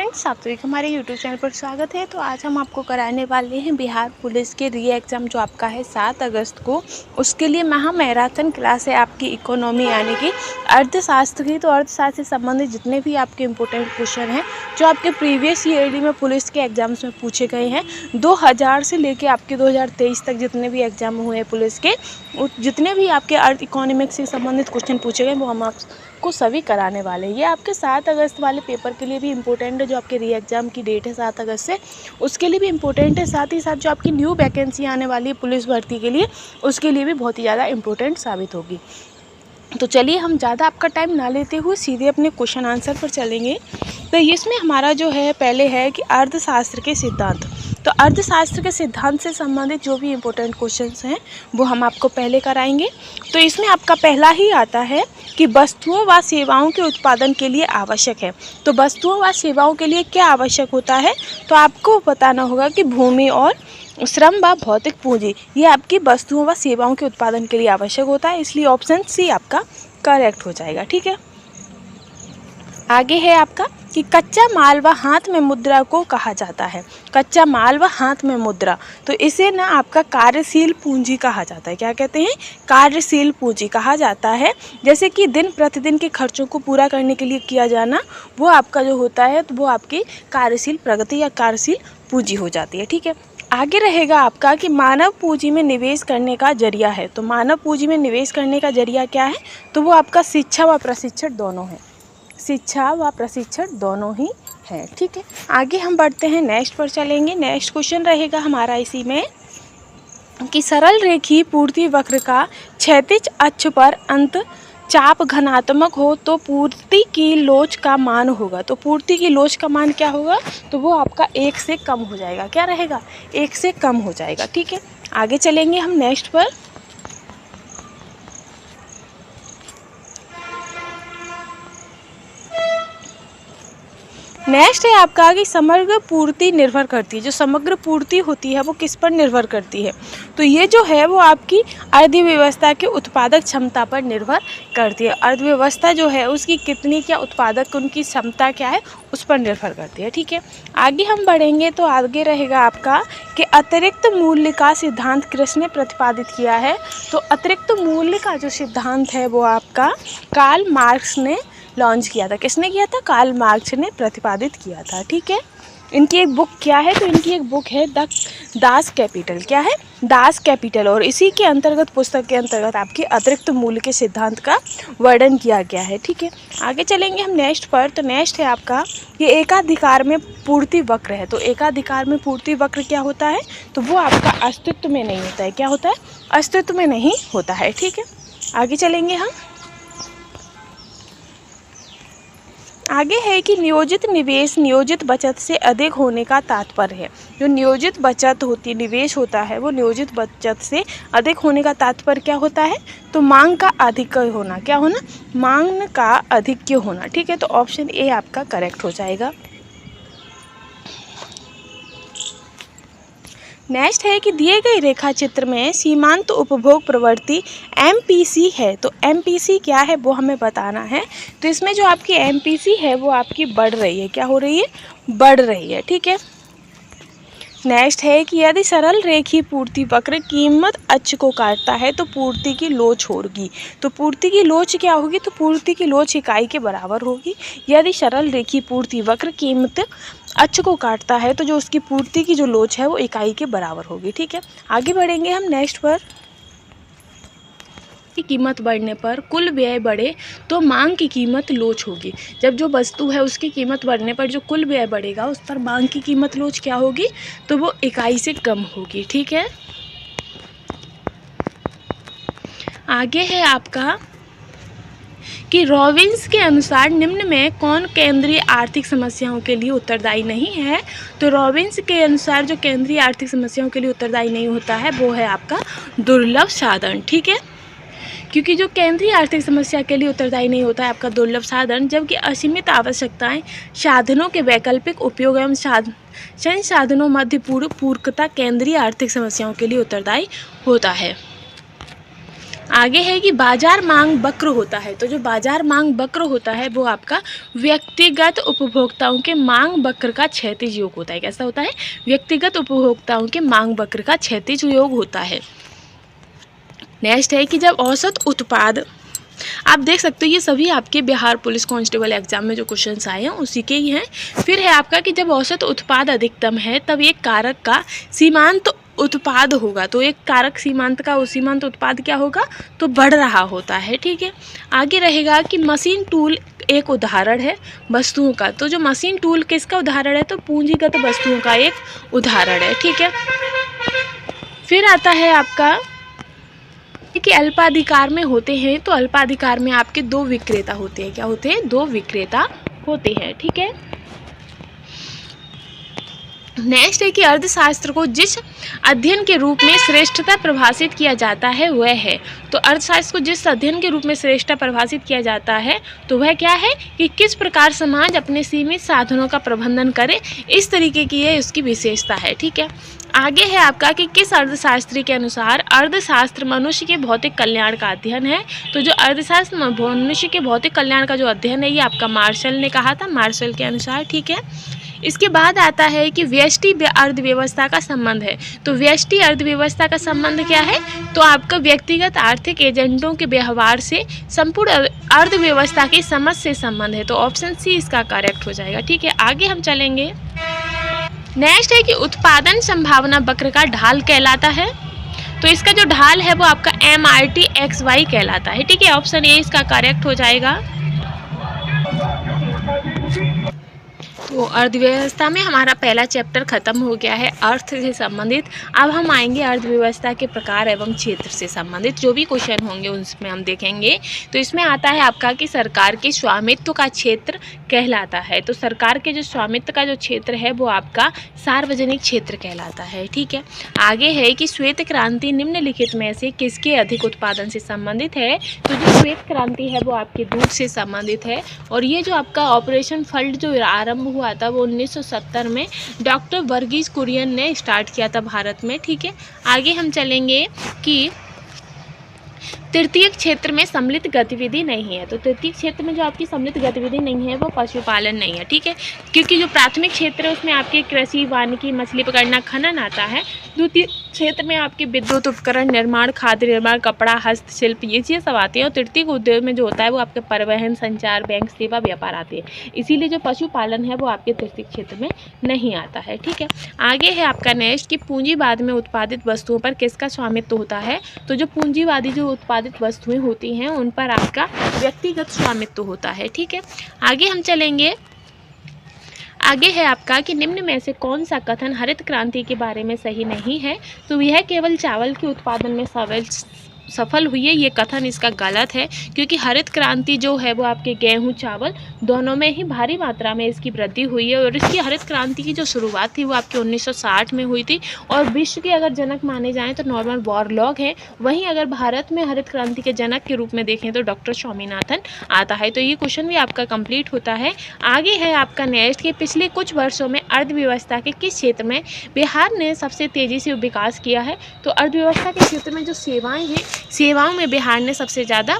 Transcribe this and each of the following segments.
Friends, आप सभी का हमारे यूट्यूब चैनल पर स्वागत है। तो आज हम आपको कराने वाले हैं बिहार पुलिस के री एग्ज़ाम जो आपका है 7 अगस्त को। उसके लिए महा मैराथन क्लास है आपकी इकोनॉमी यानी कि अर्थशास्त्र की। तो अर्थशास्त्र से संबंधित जितने भी आपके इम्पोर्टेंट क्वेश्चन हैं जो आपके प्रीवियस ईयर में पुलिस के एग्ज़ाम्स में पूछे गए हैं 2000 से लेके आपके 2023 तक जितने भी एग्ज़ाम हुए हैं पुलिस के, जितने भी आपके अर्थ इकोनॉमिक्स से संबंधित क्वेश्चन पूछे गए वो हम आपको सभी कराने वाले हैं। ये आपके 7 अगस्त वाले पेपर के लिए भी इम्पोर्टेंट है। जो आपके री एग्ज़ाम की डेट है 7 अगस्त से, उसके लिए भी इम्पोर्टेंट है। साथ ही साथ जो आपकी न्यू वैकेंसी आने वाली है पुलिस भर्ती के लिए, उसके लिए भी बहुत ही ज़्यादा इम्पोर्टेंट साबित होगी। तो चलिए हम ज़्यादा आपका टाइम ना लेते हुए सीधे अपने क्वेश्चन आंसर पर चलेंगे। तो इसमें हमारा जो है पहले है कि अर्थशास्त्र के सिद्धांत। तो अर्थशास्त्र के सिद्धांत से संबंधित जो भी इम्पोर्टेंट क्वेश्चंस हैं वो हम आपको पहले कराएंगे। तो इसमें आपका पहला ही आता है कि वस्तुओं व सेवाओं के उत्पादन के लिए आवश्यक है। तो वस्तुओं व सेवाओं के लिए क्या आवश्यक होता है, तो आपको बताना होगा कि भूमि और श्रम व भौतिक पूंजी, ये आपकी वस्तुओं व सेवाओं के उत्पादन के लिए आवश्यक होता है। इसलिए ऑप्शन सी आपका करेक्ट हो जाएगा। ठीक है, आगे है आपका कि कच्चा माल व हाथ में मुद्रा को कहा जाता है। कच्चा माल व हाथ में मुद्रा, तो इसे ना आपका कार्यशील पूंजी कहा जाता है। क्या कहते हैं? कार्यशील पूंजी कहा जाता है। जैसे कि दिन प्रतिदिन के खर्चों को पूरा करने के लिए किया जाना, वो आपका जो होता है तो वो आपकी कार्यशील प्रगति या कार्यशील पूंजी हो जाती है। ठीक है, आगे रहेगा आपका कि मानव पूंजी में निवेश करने का जरिया है। तो मानव पूंजी में निवेश करने का जरिया क्या है, तो वो आपका शिक्षा व प्रशिक्षण दोनों है। शिक्षा व प्रशिक्षण दोनों ही है। ठीक है, आगे हम बढ़ते हैं, नेक्स्ट पर चलेंगे। नेक्स्ट क्वेश्चन रहेगा हमारा इसी में कि सरल रेखीय पूर्ति वक्र का क्षैतिज अक्ष पर अंत चाप घनात्मक हो तो पूर्ति की लोच का मान होगा। तो पूर्ति की लोच का मान क्या होगा, तो वो आपका 1 से कम हो जाएगा। क्या रहेगा? 1 से कम हो जाएगा। ठीक है, आगे चलेंगे हम नेक्स्ट पर। नेक्स्ट है आपका कि समग्र पूर्ति निर्भर करती है। जो समग्र पूर्ति होती है वो किस पर निर्भर करती है, तो ये जो है वो आपकी अर्थव्यवस्था के उत्पादक क्षमता पर निर्भर करती है। अर्थव्यवस्था जो है उसकी कितनी क्या उत्पादक उनकी क्षमता क्या है उस पर निर्भर करती है। ठीक है, आगे हम बढ़ेंगे तो आगे रहेगा आपका कि अतिरिक्त मूल्य का सिद्धांत किसने प्रतिपादित किया है। तो अतिरिक्त मूल्य का जो सिद्धांत है वो आपका कार्ल मार्क्स ने लॉन्च किया था। किसने किया था? कार्ल मार्क्स ने प्रतिपादित किया था। ठीक है, इनकी एक बुक क्या है, तो इनकी एक बुक है द दास कैपिटल। क्या है? Das Kapital. और इसी के अंतर्गत, पुस्तक के अंतर्गत आपके अतिरिक्त मूल्य के सिद्धांत का वर्णन किया गया है। ठीक है, आगे चलेंगे हम नेक्स्ट पर। तो नेक्स्ट है आपका ये एकाधिकार में पूर्ति वक्र है। तो एकाधिकार में पूर्ति वक्र क्या होता है, तो वो आपका अस्तित्व में नहीं होता है। क्या होता है? अस्तित्व में नहीं होता है। ठीक है, आगे चलेंगे हम। आगे है कि नियोजित निवेश नियोजित बचत से अधिक होने का तात्पर्य है। जो नियोजित बचत होती, निवेश होता है वो नियोजित बचत से अधिक होने का तात्पर्य क्या होता है, तो मांग का अधिक होना। क्या होना? मांग का अधिक होना। ठीक है, तो ऑप्शन ए आपका करेक्ट हो जाएगा। नेक्स्ट है कि दिए गए रेखा चित्र में सीमांत उपभोग प्रवृत्ति MPC है। तो MPC क्या है वो हमें बताना है। तो इसमें जो आपकी MPC है वो आपकी बढ़ रही है। क्या हो रही है? बढ़ रही है। ठीक है, नेक्स्ट है कि यदि सरल रेखीय पूर्ति वक्र कीमत अक्ष को काटता है तो पूर्ति की लोच होगी। तो पूर्ति की लोच क्या होगी, तो पूर्ति की लोच इकाई के बराबर होगी। यदि सरल रेखीय पूर्ति वक्र कीमत अक्ष को काटता है तो जो उसकी पूर्ति की जो लोच है वो इकाई के बराबर होगी। ठीक है, आगे बढ़ेंगे हम नेक्स्ट पर। की कीमत बढ़ने पर कुल व्यय बढ़े तो मांग की कीमत लोच होगी। जब जो वस्तु है उसकी कीमत बढ़ने पर जो कुल व्यय बढ़ेगा उस पर मांग की कीमत लोच क्या होगी, तो वो इकाई से कम होगी। ठीक है, आगे है आपका कि रॉबिन्स के अनुसार निम्न में कौन केंद्रीय आर्थिक समस्याओं के लिए उत्तरदायी नहीं है। तो रॉबिन्स के अनुसार जो केंद्रीय आर्थिक समस्याओं के लिए उत्तरदायी नहीं होता है वो है आपका दुर्लभ साधन। ठीक है, क्योंकि जो केंद्रीय आर्थिक समस्या के लिए उत्तरदायी नहीं होता है आपका दुर्लभ साधन, जबकि असीमित आवश्यकताएं, साधनों के वैकल्पिक उपयोग एवं संसाधनों मध्य पूरकता केंद्रीय आर्थिक समस्याओं के लिए उत्तरदायी होता है। आगे है कि बाजार मांग वक्र होता है। तो जो बाजार मांग वक्र होता है वो आपका व्यक्तिगत उपभोक्ताओं के मांग वक्र का क्षैतिज योग होता है। कैसा होता है? व्यक्तिगत उपभोक्ताओं के मांग वक्र का क्षैतिज योग होता है। नेक्स्ट है कि जब औसत उत्पाद, आप देख सकते हो ये सभी आपके बिहार पुलिस कांस्टेबल एग्जाम में जो क्वेश्चंस आए हैं उसी के ही हैं। फिर है आपका कि जब औसत उत्पाद अधिकतम है तब एक कारक का सीमांत उत्पाद होगा। तो एक कारक सीमांत का सीमांत उत्पाद क्या होगा? तो बढ़ रहा होता है। ठीक है, आगे रहेगा कि मशीन टूल एक उदाहरण है वस्तुओं का। तो जो मशीन टूल किसका उदाहरण है? तो पूंजीगत वस्तुओं का एक उदाहरण है। ठीक है, फिर आता है आपका कि अल्पाधिकार में होते हैं। तो अल्पाधिकार में आपके दो विक्रेता होते हैं। क्या होते हैं? दो विक्रेता होते हैं। ठीक है, नेक्स्ट है कि अर्थशास्त्र को जिस अध्ययन के रूप में श्रेष्ठता परिभाषित किया जाता है वह है। तो अर्थशास्त्र को जिस अध्ययन के रूप में श्रेष्ठता परिभाषित किया जाता है तो वह क्या है कि किस प्रकार समाज अपने सीमित साधनों का प्रबंधन करे, इस तरीके की ये उसकी विशेषता है। ठीक है, आगे है आपका कि किस अर्थशास्त्री के अनुसार अर्थशास्त्र मनुष्य के भौतिक कल्याण का अध्ययन है। तो जो अर्थशास्त्र मनुष्य के भौतिक कल्याण का जो अध्ययन है ये आपका मार्शल ने कहा था, मार्शल के अनुसार। ठीक है, इसके बाद आता है कि व्यष्टि अर्थव्यवस्था का संबंध है। तो व्यष्टि अर्थव्यवस्था का संबंध क्या है? तो आपका व्यक्तिगत आर्थिक एजेंटों के व्यवहार से संपूर्ण अर्थव्यवस्था की समझ से संबंध है। तो ऑप्शन सी इसका करेक्ट हो जाएगा। ठीक है, आगे हम चलेंगे। नेक्स्ट है कि उत्पादन संभावना वक्र का ढाल कहलाता है। तो इसका जो ढाल है वो आपका MRTXY कहलाता है। ठीक है, ऑप्शन ए इसका करेक्ट हो जाएगा। तो अर्थव्यवस्था में हमारा पहला चैप्टर खत्म हो गया है अर्थ से संबंधित। अब हम आएंगे अर्थव्यवस्था के प्रकार एवं क्षेत्र से संबंधित जो भी क्वेश्चन होंगे उसमें हम देखेंगे। तो इसमें आता है आपका कि सरकार के स्वामित्व का क्षेत्र कहलाता है। तो सरकार के जो स्वामित्व का जो क्षेत्र है वो आपका सार्वजनिक क्षेत्र कहलाता है। ठीक है, आगे है कि श्वेत क्रांति निम्नलिखित में से किसके अधिक उत्पादन से संबंधित है। तो जो श्वेत क्रांति है वो आपके दूध से संबंधित है। और ये जो आपका ऑपरेशन फ्लड जो आरंभ हुआ था वो 1970 में डॉक्टर वर्गीस कुरियन ने स्टार्ट किया था भारत में। ठीक है, आगे हम चलेंगे कि तृतीय क्षेत्र में सम्मिलित गतिविधि नहीं है। तो तृतीय क्षेत्र में जो आपकी सम्मिलित गतिविधि नहीं है वो पशुपालन नहीं है। ठीक है, क्योंकि जो प्राथमिक क्षेत्र है उसमें आपके कृषि, वानिकी, मछली पकड़ना, खनन आता है। द्वितीय क्षेत्र में आपके विद्युत उपकरण निर्माण, खाद्य निर्माण, कपड़ा, हस्तशिल्प, ये चीज़ सब आती है। और तृतीय उद्योग में जो होता है वो आपके परिवहन, संचार, बैंक सेवा, व्यापार आते हैं। इसीलिए जो पशुपालन है वो आपके तृतीय क्षेत्र में नहीं आता है। ठीक है, आगे है आपका नेक्स्ट कि पूंजीवाद में उत्पादित वस्तुओं पर किसका स्वामित्व होता है। तो जो पूंजीवादी जो उत्पादित वस्तुएं होती हैं उन पर आपका व्यक्तिगत स्वामित्व होता है। ठीक है, आगे हम चलेंगे। आगे है आपका कि निम्न में से कौन सा कथन हरित क्रांति के बारे में सही नहीं है। तो यह केवल चावल के उत्पादन में सफल हुई है, ये कथन इसका गलत है। क्योंकि हरित क्रांति जो है वो आपके गेहूं, चावल दोनों में ही भारी मात्रा में इसकी वृद्धि हुई है। और इसकी हरित क्रांति की जो शुरुआत थी वो आपके 1960 में हुई थी। और विश्व के अगर जनक माने जाएं तो नॉर्मन बोरलॉग हैं। वहीं अगर भारत में हरित क्रांति के जनक के रूप में देखें तो डॉक्टर स्वामीनाथन आता है। तो ये क्वेश्चन भी आपका कंप्लीट होता है। आगे है आपका नेक्स्ट कि पिछले कुछ वर्षों में अर्थव्यवस्था के किस क्षेत्र में बिहार ने सबसे तेजी से विकास किया है। तो अर्थव्यवस्था के क्षेत्र में जो सेवाएं हैं, सेवाओं में बिहार ने सबसे ज़्यादा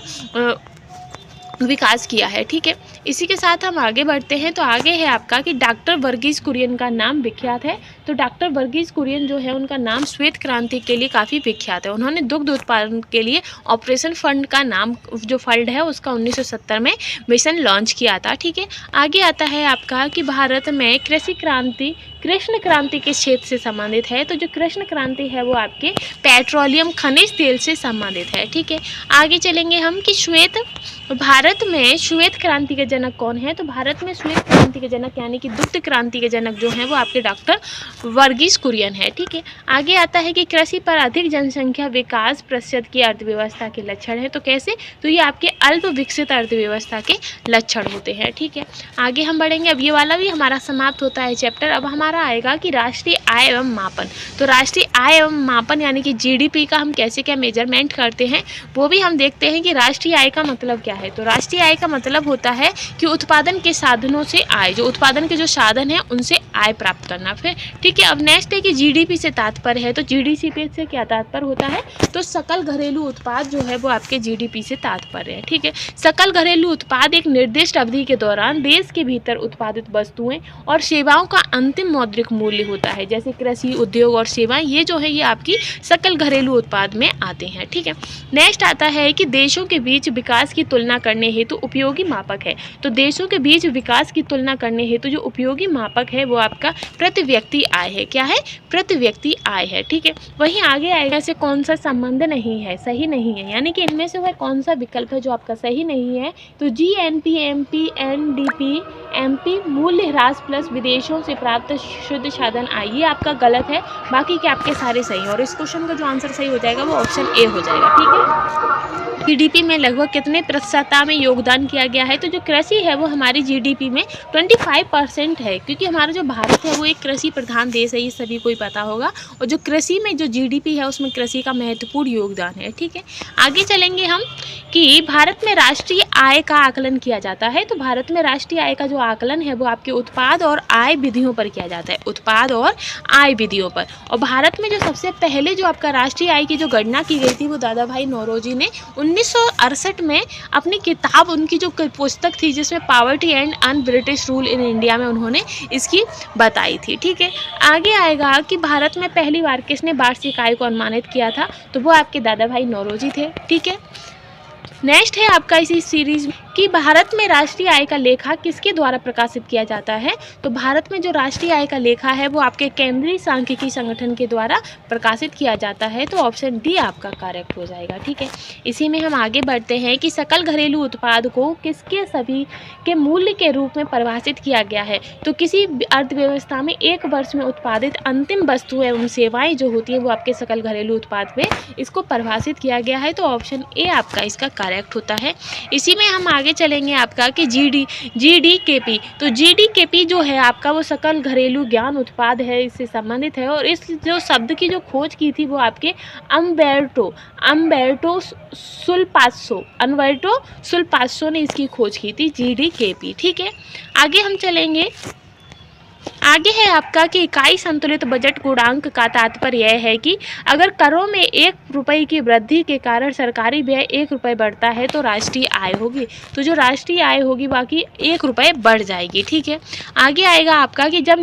विकास किया है। ठीक है, इसी के साथ हम आगे बढ़ते हैं। तो आगे है आपका कि डॉक्टर वर्गीस कुरियन का नाम विख्यात है। तो डॉक्टर वर्गीस कुरियन जो है उनका नाम श्वेत क्रांति के लिए काफ़ी विख्यात है। उन्होंने दुग्ध उत्पादन के लिए ऑपरेशन फंड का नाम जो फंड है उसका 1970 में मिशन लॉन्च किया था। ठीक है, आगे आता है आपका कि भारत में कृषि क्रांति कृष्ण क्रांति के क्षेत्र से संबंधित है। तो जो कृष्ण क्रांति है वो आपके पेट्रोलियम खनिज तेल से संबंधित है। ठीक है, आगे चलेंगे हम कि भारत में श्वेत क्रांति के जनक कौन है। तो भारत में श्वेत क्रांति के जनक यानी कि दुग्ध क्रांति के जनक जो हैं वो आपके डॉक्टर वर्गीस कुरियन है। ठीक है, आगे आता है कि कृषि पर अधिक जनसंख्या विकास प्रतिशत की अर्थव्यवस्था के लक्षण है। तो कैसे? तो ये आपके अल्प विकसित अर्थव्यवस्था के लक्षण होते हैं। ठीक है, आगे हम बढ़ेंगे। अब ये वाला भी हमारा समाप्त होता है चैप्टर। अब हमारा आएगा कि राष्ट्रीय आय एवं मापन। तो राष्ट्रीय आय एवं मापन यानी कि GDP का हम कैसे क्या मेजरमेंट करते हैं वो भी हम देखते हैं कि राष्ट्रीय आय का मतलब क्या है। तो राष्ट्रीय आय का मतलब होता है कि उत्पादन के साधनों से आय, जो उत्पादन के जो साधन हैं उनसे आय प्राप्त करना। फिर ठीक है, अब नेक्स्ट है कि जीडीपी से तात्पर्य है, तो जीडीपी से क्या तात्पर्य होता है, तो सकल घरेलू उत्पाद जो है वो आपके जीडीपी से तात्पर्य है। ठीक है, सकल घरेलू उत्पाद एक निर्दिष्ट अवधि के दौरान देश के भीतर उत्पादित वस्तुएं और सेवाओं का अंतिम मौद्रिक मूल्य होता है, जैसे कृषि, उद्योग और सेवाएं, ये जो है ये आपकी सकल घरेलू उत्पाद में आते हैं। ठीक है, नेक्स्ट आता है कि देशों के बीच विकास की तुलना करने हेतु उपयोगी मापक है, तो देशों के बीच विकास की तुलना करने हेतु जो उपयोगी मापक है वो आपका प्रति व्यक्ति आय है। क्या है, प्रति व्यक्ति आय है। ठीक है, वहीं आगे आएगा ऐसे कौन सा संबंध नहीं है, सही नहीं है, यानी कि इनमें से वह कौन सा विकल्प है जो आपका सही नहीं है, तो जीएनपी, एमपी, एनडीपी, एमपी मूल्य ह्रास प्लस विदेशों से प्राप्त शुद्ध साधन आय, ये आपका गलत है, बाकी के आपके सारे सही हैं। और इस क्वेश्चन का जो आंसर सही हो जाएगा वो ऑप्शन ए हो जाएगा। ठीक है, जीडीपी में लगभग कितने प्रतिशतता में योगदान किया गया है, तो जो कृषि है वो हमारी जीडीपी में 25% है, क्योंकि हमारा जो भारत है वो एक कृषि प्रधान देश है, ये सभी को ही पता होगा, और जो कृषि में जो जीडीपी है उसमें कृषि का महत्वपूर्ण योगदान है। ठीक है, आगे चलेंगे हम कि भारत में राष्ट्रीय आय का आकलन किया जाता है, तो भारत में राष्ट्रीय आय का जो आकलन है वो आपके उत्पाद और आय विधियों पर किया जाता है, उत्पाद और आय विधियों पर। और भारत में जो सबसे पहले जो आपका राष्ट्रीय आय की जो गणना की गई थी वो दादा भाई नौरोजी ने 1968 में अपनी किताब, उनकी जो पुस्तक थी जिसमें poverty and un British rule in India में उन्होंने इसकी बताई थी। ठीक है, आगे आएगा कि भारत में पहली बार किसने वार्षिक आय को अनुमानित किया था, तो वो आपके दादा भाई नौरोजी थे। ठीक है, नेक्स्ट है आपका इसी सीरीज में कि भारत में राष्ट्रीय आय का लेखा किसके द्वारा प्रकाशित किया जाता है, तो भारत में जो राष्ट्रीय आय का लेखा है वो आपके केंद्रीय सांख्यिकी संगठन के द्वारा प्रकाशित किया जाता है, तो ऑप्शन डी आपका करेक्ट हो जाएगा। ठीक है, इसी में हम आगे बढ़ते हैं कि सकल घरेलू उत्पाद को किसके सभी के मूल्य के रूप में परिभाषित किया गया है, तो किसी अर्थव्यवस्था में एक वर्ष में उत्पादित अंतिम वस्तु एवं सेवाएं जो होती हैं वो आपके सकल घरेलू उत्पाद पे इसको परिभाषित किया गया है, तो ऑप्शन ए आपका इसका करेक्ट होता है। इसी में हम आगे चलेंगे आपका कि जीडीकेपी, तो जीडीकेपी जो है आपका वो सकल घरेलू ज्ञान उत्पाद है, इससे संबंधित है, और इस जो शब्द की जो खोज की थी वो आपके अम्बेर्टो सुल्पासो ने इसकी खोज की थी, जीडीकेपी। ठीक है, आगे हम चलेंगे, आगे है आपका कि इकाई संतुलित बजट गुणांक का तात्पर्य यह है कि अगर करों में 1 रुपये की वृद्धि के कारण सरकारी व्यय 1 रुपये बढ़ता है तो राष्ट्रीय आय होगी, तो जो राष्ट्रीय आय होगी बाकी 1 रुपये बढ़ जाएगी। ठीक है, आगे आएगा आपका कि जब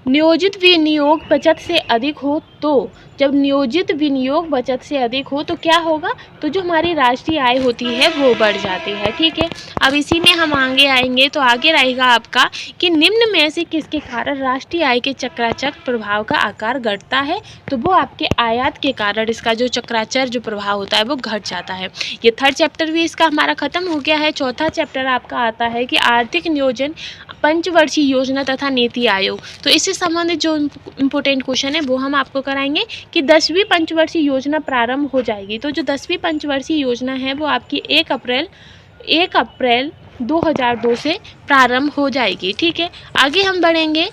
नियोजित विनियोग बचत से अधिक हो, तो जब नियोजित विनियोग बचत से अधिक हो तो क्या होगा, तो जो हमारी राष्ट्रीय आय होती है वो बढ़ जाती है। ठीक है, अब इसी में हम आगे आएंगे, तो आगे रहेगा आपका कि निम्न में से किसके कारण राष्ट्रीय आय के चक्राचक्र प्रभाव का आकार घटता है, तो वो आपके आयात के कारण इसका जो चक्राचर जो प्रभाव होता है वो घट जाता है। ये 3rd चैप्टर भी इसका हमारा खत्म हो गया है। 4था चैप्टर आपका आता है कि आर्थिक नियोजन, पंचवर्षीय योजना तथा नीति आयोग, तो इससे संबंधित जो इम्पोर्टेंट क्वेश्चन है वो हम आपको कराएंगे कि 10वीं पंचवर्षीय योजना प्रारंभ हो जाएगी, तो जो 10वीं पंचवर्षीय योजना है वो आपकी 1 अप्रैल 2002 से प्रारंभ हो जाएगी। ठीक है, आगे हम बढ़ेंगे,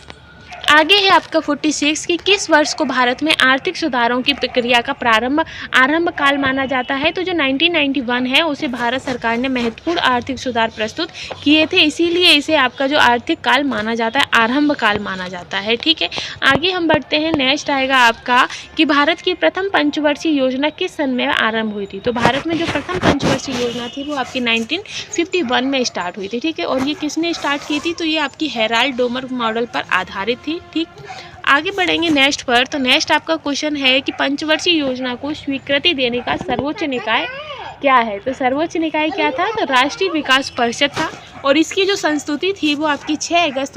आगे है आपका 46 कि किस वर्ष को भारत में आर्थिक सुधारों की प्रक्रिया का आरंभ काल माना जाता है, तो जो 1991 है उसे भारत सरकार ने महत्वपूर्ण आर्थिक सुधार प्रस्तुत किए थे, इसीलिए इसे आपका जो आर्थिक काल माना जाता है, आरंभ काल माना जाता है। ठीक है, आगे हम बढ़ते हैं, नेक्स्ट आएगा आपका कि भारत की प्रथम पंचवर्षीय योजना किस सन में आरंभ हुई थी, तो भारत में जो प्रथम पंचवर्षीय योजना थी वो आपकी 1951 में स्टार्ट हुई थी। ठीक है, और ये किसने स्टार्ट की थी, तो ये आपकी हेराल्ड डोमर मॉडल पर आधारित थी। ठीक, आगे बढ़ेंगे नेक्स्ट पर, तो नेक्स्ट आपका क्वेश्चन है कि पंचवर्षीय योजना को स्वीकृति देने का सर्वोच्च निकाय क्या है, तो सर्वोच्च निकाय क्या था, तो राष्ट्रीय विकास परिषद था, और इसकी जो संस्तुति थी वो आपकी 6 अगस्त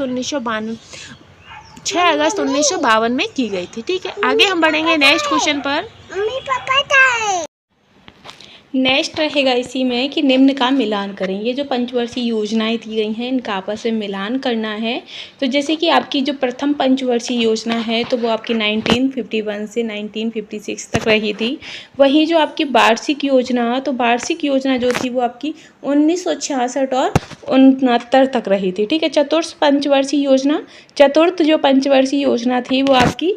1952 में की गई थी। ठीक है, आगे हम बढ़ेंगे नेक्स्ट क्वेश्चन पर। नेक्स्ट रहेगा इसी में कि निम्न का मिलान करें, ये जो पंचवर्षीय योजनाएं दी गई हैं इनका आपस में मिलान करना है। तो जैसे कि आपकी जो प्रथम पंचवर्षीय योजना है तो वो आपकी 1951 से 1956 तक रही थी। वहीं जो आपकी वार्षिक योजना, तो वार्षिक योजना जो थी वो आपकी 1966 और 69 तक रही थी। ठीक है, चतुर्थ पंचवर्षीय योजना जो पंचवर्षीय योजना थी वो आपकी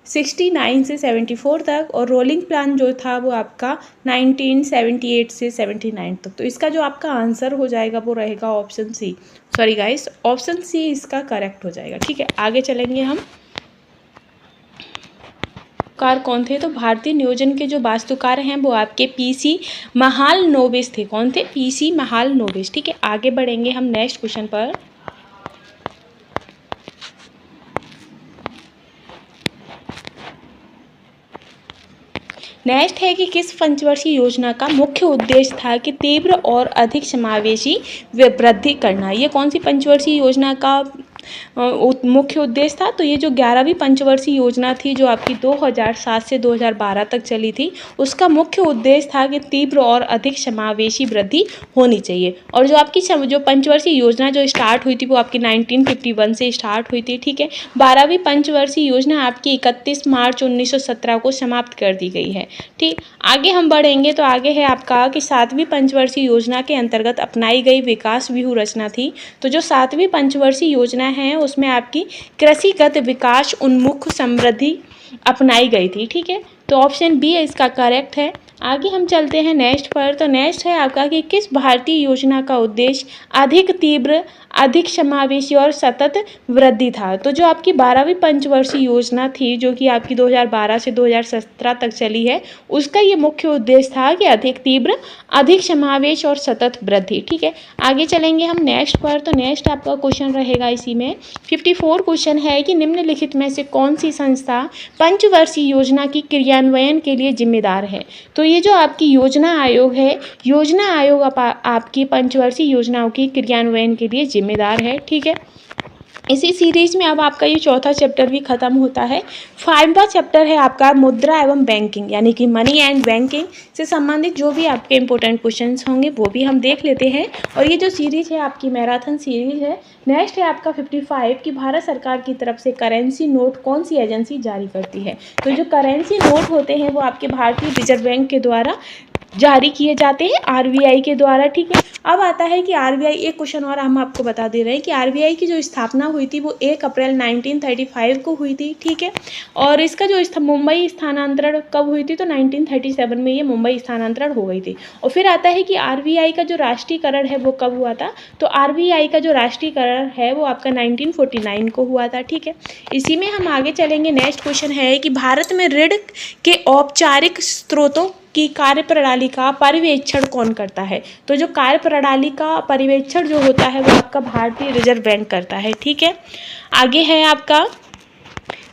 69 से 74 तक, और रोलिंग प्लान जो था वो आपका 1978 से 79 तक। तो इसका जो आपका आंसर हो जाएगा वो रहेगा option C. Sorry guys, option C इसका करेक्ट हो जाएगा। ठीक है, आगे चलेंगे हम। कार कौन थे? तो भारतीय नियोजन के जो वास्तुकार हैं वो आपके पीसी महालनोबिस थे। कौन थे? पीसी महालनोबिस। ठीक है, आगे बढ़ेंगे हम नेक्स्ट क्वेश्चन पर। नेक्स्ट है कि किस पंचवर्षीय योजना का मुख्य उद्देश्य था कि तीव्र और अधिक समावेशी वृद्धि करना। ये कौन सी पंचवर्षीय योजना का मुख्य उद्देश्य था? तो ये जो 11वीं पंचवर्षीय योजना थी जो आपकी 2007 से 2012 तक चली थी, उसका मुख्य उद्देश्य था कि तीव्र और अधिक समावेशी वृद्धि होनी चाहिए। और जो आपकी जो पंचवर्षीय योजना जो स्टार्ट हुई थी वो आपकी 1951 से स्टार्ट हुई थी। ठीक है, 12वीं पंचवर्षीय योजना आपकी 31 मार्च 1917 को समाप्त कर दी गई है। ठीक, आगे हम बढ़ेंगे तो आगे है आपका कि 7वीं पंचवर्षीय योजना के अंतर्गत अपनाई गई विकास व्यूह रचना थी। तो जो 7वीं पंचवर्षीय योजना है उसमें आपकी कृषिगत विकास उन्मुख समृद्धि अपनाई गई थी। ठीक है, तो ऑप्शन बी इसका करेक्ट है। आगे हम चलते हैं नेक्स्ट पर। तो नेक्स्ट है आपका कि किस भारतीय योजना का उद्देश्य अधिक तीव्र, अधिक समावेशी और सतत वृद्धि था। तो जो आपकी 12वीं पंचवर्षीय योजना थी जो कि आपकी 2012 से 2017 तक चली है, उसका ये मुख्य उद्देश्य था कि अधिक तीव्र, अधिक समावेश और सतत वृद्धि। ठीक है, आगे चलेंगे हम नेक्स्ट पर। तो नेक्स्ट आपका क्वेश्चन रहेगा इसी में 54 क्वेश्चन है कि निम्नलिखित में से कौन सी संस्था पंचवर्षीय योजना की क्रियान्वयन के लिए जिम्मेदार है। तो ये जो आपकी योजना आयोग है, योजना आयोग आपकी पंचवर्षीय योजनाओं की क्रियान्वयन के लिए जिम्मेदार है। ठीक है, इसी सीरीज में अब आपका ये चौथा चैप्टर भी खत्म होता है। 5वां चैप्टर है आपका मुद्रा एवं बैंकिंग, यानी कि मनी एंड बैंकिंग से संबंधित जो भी आपके इंपॉर्टेंट क्वेश्चंस होंगे वो भी हम देख लेते हैं। और ये जो सीरीज है आपकी मैराथन सीरीज है। नेक्स्ट है आपका 55 कि भारत सरकार की तरफ से करेंसी नोट कौन सी एजेंसी जारी करती है। तो जो करेंसी नोट होते हैं वो आपके भारतीय रिजर्व बैंक के द्वारा जारी किए जाते हैं, आरबीआई के द्वारा। ठीक है, अब आता है कि आरबीआई, एक क्वेश्चन और हम आपको बता दे रहे हैं कि आरबीआई की जो स्थापना हुई थी वो 1 अप्रैल 1935 को हुई थी। ठीक है, और इसका जो मुंबई स्थानांतरण कब हुई थी? तो 1937 में ये मुंबई स्थानांतरण हो गई थी। और फिर आता है कि आरबीआई का जो राष्ट्रीयकरण है वो कब हुआ था? तो आरबीआई का जो राष्ट्रीयकरण है वो आपका 1949 को हुआ था। ठीक है, इसी में हम आगे चलेंगे। नेक्स्ट क्वेश्चन है कि भारत में ऋण के औपचारिक स्रोतों की कार्यप्रणाली का पर्यवेक्षण कौन करता है। तो जो कार्यप्रणाली का पर्यवेक्षण जो होता है वो आपका भारतीय रिजर्व बैंक करता है। ठीक है, आगे है आपका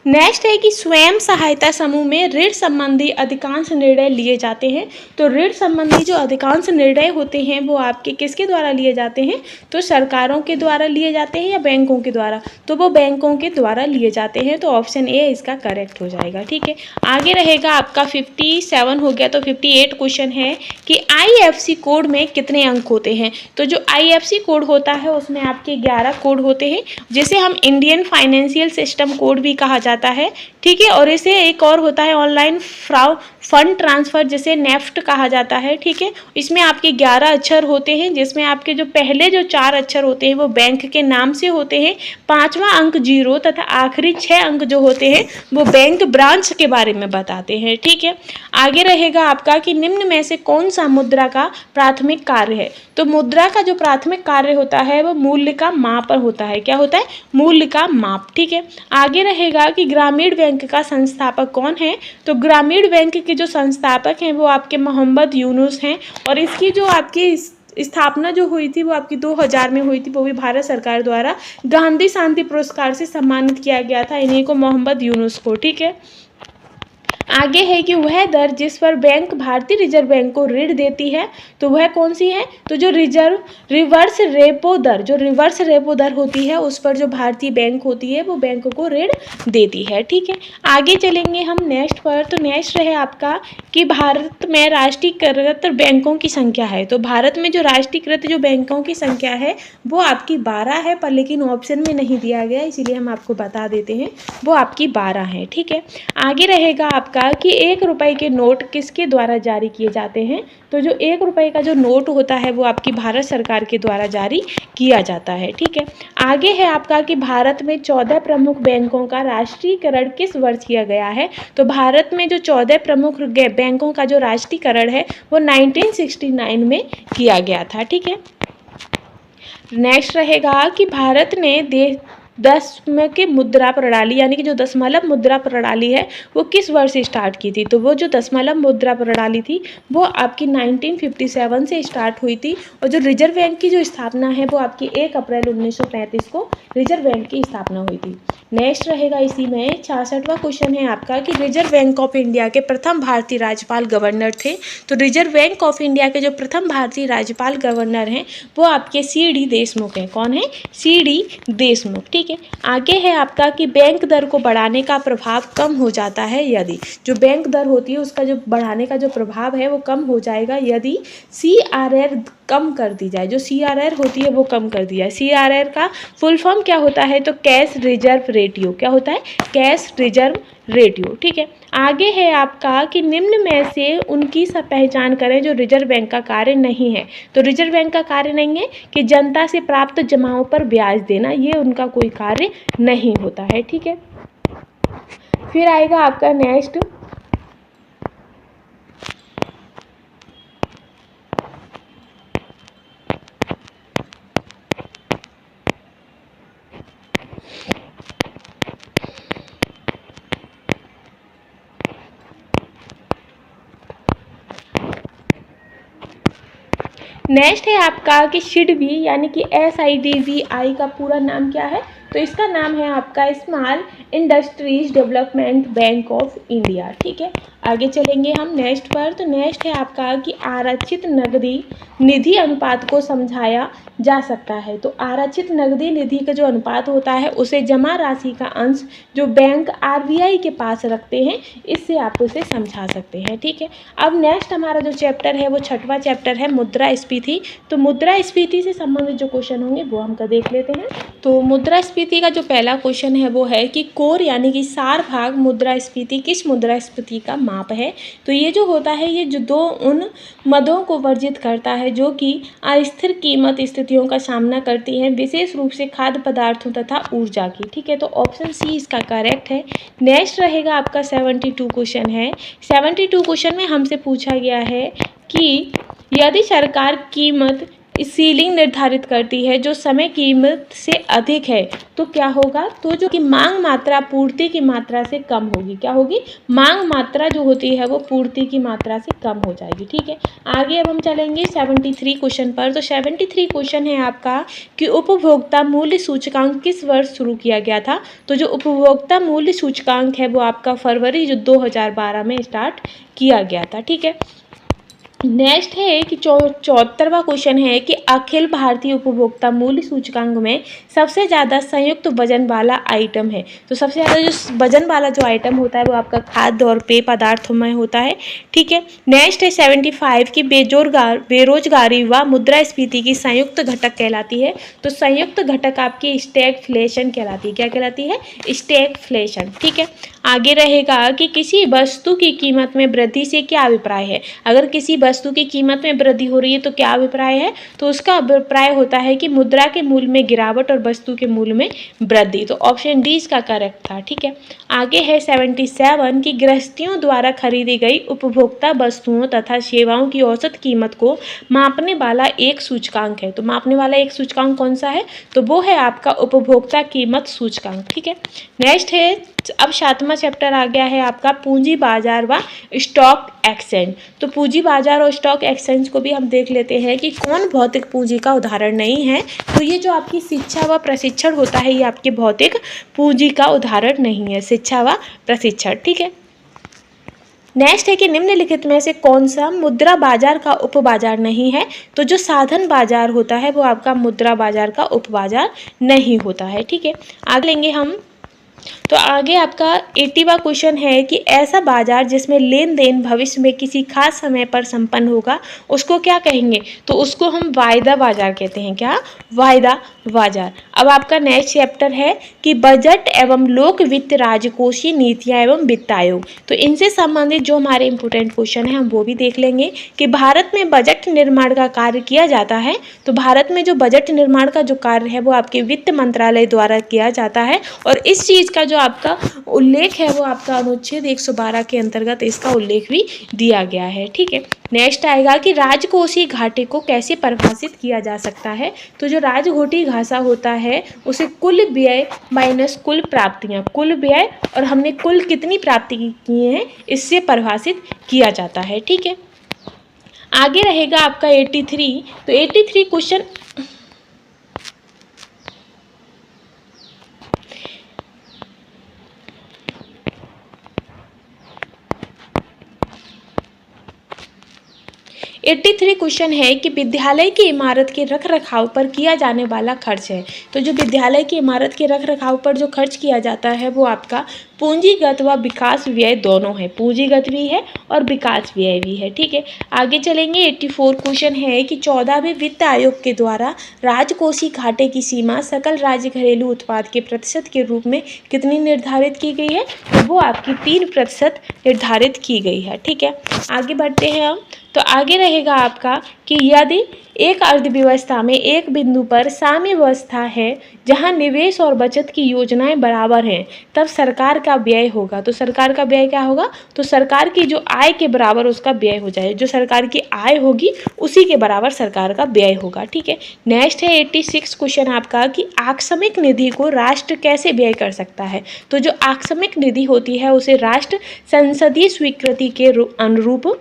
नेक्स्ट है कि स्वयं सहायता समूह में ऋण संबंधी अधिकांश निर्णय लिए जाते हैं। तो ऋण संबंधी जो अधिकांश निर्णय होते हैं वो आपके किसके द्वारा लिए जाते हैं? तो सरकारों के द्वारा लिए जाते हैं या बैंकों के द्वारा? तो वो बैंकों के द्वारा लिए जाते हैं। तो ऑप्शन ए इसका करेक्ट हो जाएगा। ठीक है, आगे रहेगा आपका 57 हो गया। तो 58 क्वेश्चन है कि IFSC कोड में कितने अंक होते हैं। तो जो IFSC कोड होता है उसमें आपके 11 कोड होते हैं, जिसे हम इंडियन फाइनेंशियल सिस्टम कोड भी कहा जाता है। ठीक है, और इसे एक और होता है ऑनलाइन फंड ट्रांसफर, जिसे नेफ्ट कहा जाता है। ठीक है, इसमें आपके 11 अक्षर होते हैं, जिसमें आपके जो पहले जो 4 अक्षर होते हैं वो बैंक के नाम से होते हैं, 5वां अंक 0 तथा आखिरी 6 अंक जो होते हैं वो बैंक ब्रांच के बारे में बताते हैं। ठीक है, आगे रहेगा आपका कि निम्न में से कौन सा मुद्रा का प्राथमिक कार्य है। तो मुद्रा का जो प्राथमिक कार्य होता है वो मूल्य का माप होता है। क्या होता है? मूल्य का माप। ठीक है, आगे रहेगा कि ग्रामीण बैंक का संस्थापक कौन है। तो ग्रामीण बैंक के जो संस्थापक हैं वो आपके मोहम्मद यूनुस हैं, और इसकी जो आपकी स्थापना जो हुई थी वो आपकी 2000 में हुई थी। वो भी भारत सरकार द्वारा गांधी शांति पुरस्कार से सम्मानित किया गया था इन्हीं को, मोहम्मद यूनुस को। ठीक है, आगे है कि वह दर जिस पर बैंक भारतीय रिजर्व बैंक को ऋण देती है तो वह कौन सी है। तो जो रिवर्स रेपो दर, जो रिवर्स रेपो दर होती है उस पर जो भारतीय बैंक होती है वो बैंक को ऋण देती है। ठीक है, आगे चलेंगे हम नेक्स्ट पर। तो नेक्स्ट है आपका कि भारत में राष्ट्रीयकृत बैंकों की संख्या है। तो भारत में जो राष्ट्रीयकृत जो बैंकों की संख्या है वो आपकी 12 है, पर लेकिन ऑप्शन में नहीं दिया गया, इसीलिए हम आपको बता देते हैं, वो आपकी 12 है। ठीक है, आगे रहेगा आपका आपका कि 1 रुपए के नोट किसके द्वारा जारी किए जाते हैं? तो जो 1 रुपए का जो नोट होता है वो आपकी भारत सरकार के द्वारा जारी किया जाता है, ठीक है। आगे है आपका कि भारत में 14 प्रमुख बैंकों का राष्ट्रीयकरण किस वर्ष किया गया है? तो भारत में जो 14 प्रमुख बैंकों का जो राष्ट्रीयकरण है वो 1969 में किया गया था, ठीक है। नेक्स्ट रहेगा कि भारत ने दशम की मुद्रा प्रणाली यानी कि जो दशमलव मुद्रा प्रणाली है वो किस वर्ष स्टार्ट की थी? तो वो जो दशमलव मुद्रा प्रणाली थी वो आपकी 1957 से स्टार्ट हुई थी और जो रिजर्व बैंक की जो स्थापना है वो आपकी 1 अप्रैल 1935 को रिजर्व बैंक की स्थापना हुई थी। नेक्स्ट रहेगा इसी में 66वां क्वेश्चन है आपका कि रिजर्व बैंक ऑफ इंडिया के प्रथम भारतीय राज्यपाल गवर्नर थे। तो रिजर्व बैंक ऑफ इंडिया के जो प्रथम भारतीय राज्यपाल गवर्नर हैं वो आपके सी.डी. देशमुख हैं। कौन है? सी.डी. देशमुख, ठीक है। आगे है आपका कि बैंक दर को बढ़ाने का प्रभाव कम हो जाता है यदि, जो बैंक दर होती है उसका जो बढ़ाने का जो प्रभाव है वो कम हो जाएगा यदि CRR कम कर दी जाए। जो CRR होती है वो कम कर दी जाए। CRR का फुल फॉर्म क्या होता है? तो कैश रिजर्व रेटियो। क्या होता है? कैश रिजर्व रेटियो, ठीक है। आगे है आपका कि निम्न में से उनकी सब पहचान करें जो रिजर्व बैंक का कार्य नहीं है। तो रिजर्व बैंक का कार्य नहीं है कि जनता से प्राप्त जमाओं पर ब्याज देना, ये उनका कोई कार्य नहीं होता है, ठीक है। फिर आएगा आपका नेक्स्ट नेक्स्ट है आपका कि SIDBI यानी कि SIDBI का पूरा नाम क्या है? तो इसका नाम है आपका small industries development bank of India, ठीक है। आगे चलेंगे हम नेक्स्ट पर। तो नेक्स्ट है आपका कि आरक्षित नकदी निधि अनुपात को समझाया जा सकता है। तो आरक्षित नकदी निधि का जो अनुपात होता है उसे जमा राशि का अंश जो बैंक RBI के पास रखते हैं, इससे आप उसे समझा सकते हैं, ठीक है। अब नेक्स्ट हमारा जो चैप्टर है वो 6वां चैप्टर है मुद्रास्फीति। तो मुद्रास्फीति से संबंधित जो क्वेश्चन होंगे वो हम देख लेते हैं। तो मुद्रास्फीति का जो पहला क्वेश्चन है वो है कि कोर यानी कि सार भाग मुद्रास्फीति किस मुद्रास्फीति का माप है? तो ये जो होता है ये जो दो उन मदों को वर्जित करता है जो कि अस्थिर कीमत स्थितियों का सामना करती हैं, विशेष रूप से खाद्य पदार्थों तथा ऊर्जा की, ठीक है। तो ऑप्शन सी इसका करेक्ट है। नेक्स्ट रहेगा आपका 72 क्वेश्चन है। 72 क्वेश्चन में हमसे पूछा गया है कि यदि सरकार कीमत सीलिंग निर्धारित करती है जो समय कीमत से अधिक है तो क्या होगा? तो जो कि मांग मात्रा पूर्ति की मात्रा से कम होगी। क्या होगी? मांग मात्रा जो होती है वो पूर्ति की मात्रा से कम हो जाएगी, ठीक है। आगे अब हम चलेंगे 73 क्वेश्चन पर। तो 73 क्वेश्चन है आपका कि उपभोक्ता मूल्य सूचकांक किस वर्ष शुरू किया गया था? तो जो उपभोक्ता मूल्य सूचकांक है वो आपका फरवरी जो 2012 में स्टार्ट किया गया था, ठीक है। नेक्स्ट है कि 74वां क्वेश्चन है कि अखिल भारतीय उपभोक्ता मूल्य सूचकांक में सबसे ज़्यादा संयुक्त वजन वाला आइटम है। तो सबसे ज़्यादा जो वजन वाला जो आइटम होता है वो आपका खाद्य और पेय पदार्थों में होता है, ठीक है। नेक्स्ट है 75 की बेरोजगारी व मुद्रास्फीति की संयुक्त घटक कहलाती है। तो संयुक्त घटक आपकी स्टैगफ्लेशन कहलाती है। क्या कहलाती है? स्टैगफ्लेशन, ठीक है। आगे रहेगा कि किसी वस्तु की कीमत में वृद्धि से क्या अभिप्राय है? अगर किसी वस्तु की कीमत में वृद्धि हो रही है तो क्या अभिप्राय है? तो उसका अभिप्राय होता है कि मुद्रा के मूल्य में गिरावट और वस्तु के मूल्य में वृद्धि। तो ऑप्शन डी इसका करेक्ट था, ठीक है। आगे है 77 की गृहस्थियों द्वारा खरीदी गई उपभोक्ता वस्तुओं तथा सेवाओं की औसत कीमत को मापने वाला एक सूचकांक है। तो मापने वाला एक सूचकांक कौन सा है? तो वो है आपका उपभोक्ता कीमत सूचकांक, ठीक है। नेक्स्ट है अब 7वां चैप्टर आ गया है आपका पूंजी बाजार व स्टॉक एक्सचेंज। तो पूंजी बाजार और स्टॉक एक्सचेंज को भी हम देख लेते हैं कि कौन भौतिक पूंजी का उदाहरण नहीं है। तो ये जो आपकी शिक्षा व प्रशिक्षण होता है ये आपके भौतिक पूंजी का उदाहरण नहीं है, शिक्षा व प्रशिक्षण, ठीक है। नेक्स्ट है कि निम्नलिखित में से कौन सा मुद्रा बाजार का उपबाजार नहीं है? तो जो साधन बाजार होता है वो आपका मुद्रा बाजार का उपबाजार नहीं होता है, ठीक है। आगे लेंगे हम तो आगे आपका 80वां क्वेश्चन है कि ऐसा बाजार जिसमें लेन देन भविष्य में किसी खास समय पर संपन्न होगा उसको क्या कहेंगे? तो उसको हम वायदा बाजार कहते हैं। क्या? वायदा बाजार। अब आपका नेक्स्ट चैप्टर है कि बजट एवं लोक वित्त, राजकोषीय नीतियां एवं वित्त आयोग। तो इनसे संबंधित जो हमारे इंपोर्टेंट क्वेश्चन है हम वो भी देख लेंगे कि भारत में बजट निर्माण का कार्य किया जाता है। तो भारत में जो बजट निर्माण का जो कार्य है वो आपके वित्त मंत्रालय द्वारा किया जाता है और इस चीज़ का जो आपका उल्लेख है वो आपका अनुच्छेद 112 के अंतर्गत इसका उल्लेख भी दिया गया है। ठीक है, नेक्स्ट आएगा कि राजकोषीय घाटे को कैसे परिभाषित किया जा सकता है। तो जो राजकोषीय घाटा होता है उसे कुल व्यय माइनस कुल प्राप्तियां, कुल व्यय और हमने कुल कितनी प्राप्ति की है इससे परिभाषित किया जाता है। ठीक है, आगे रहेगा आपका 83। तो 83 क्वेश्चन क्वेश्चन है कि विद्यालय की इमारत के रख रखाव पर किया जाने वाला खर्च है। तो जो विद्यालय की इमारत के रख रखाव पर जो खर्च किया जाता है वो आपका पूंजीगत व विकास व्यय दोनों है, पूंजीगत भी है और विकास व्यय भी है। ठीक है, आगे चलेंगे। 84 क्वेश्चन है कि 14वें वित्त आयोग के द्वारा राजकोषीय घाटे की सीमा सकल राज्य घरेलू उत्पाद के प्रतिशत के रूप में कितनी निर्धारित की गई है? तो वो आपकी 3% निर्धारित की गई है। ठीक है, आगे बढ़ते हैं हम। तो आगे रहेगा आपका कि यदि एक अर्थव्यवस्था में एक बिंदु पर साम्य व्यवस्था है जहां निवेश और बचत की योजनाएं बराबर हैं तब सरकार का व्यय होगा। तो सरकार का व्यय क्या होगा? तो सरकार की जो आय के बराबर उसका व्यय हो जाए, जो सरकार की आय होगी उसी के बराबर सरकार का व्यय होगा। ठीक है, नेक्स्ट है 86 क्वेश्चन आपका कि आकस्मिक निधि को राष्ट्र कैसे व्यय कर सकता है। तो जो आकस्मिक निधि होती है उसे राष्ट्र संसदीय स्वीकृति के अनुरूप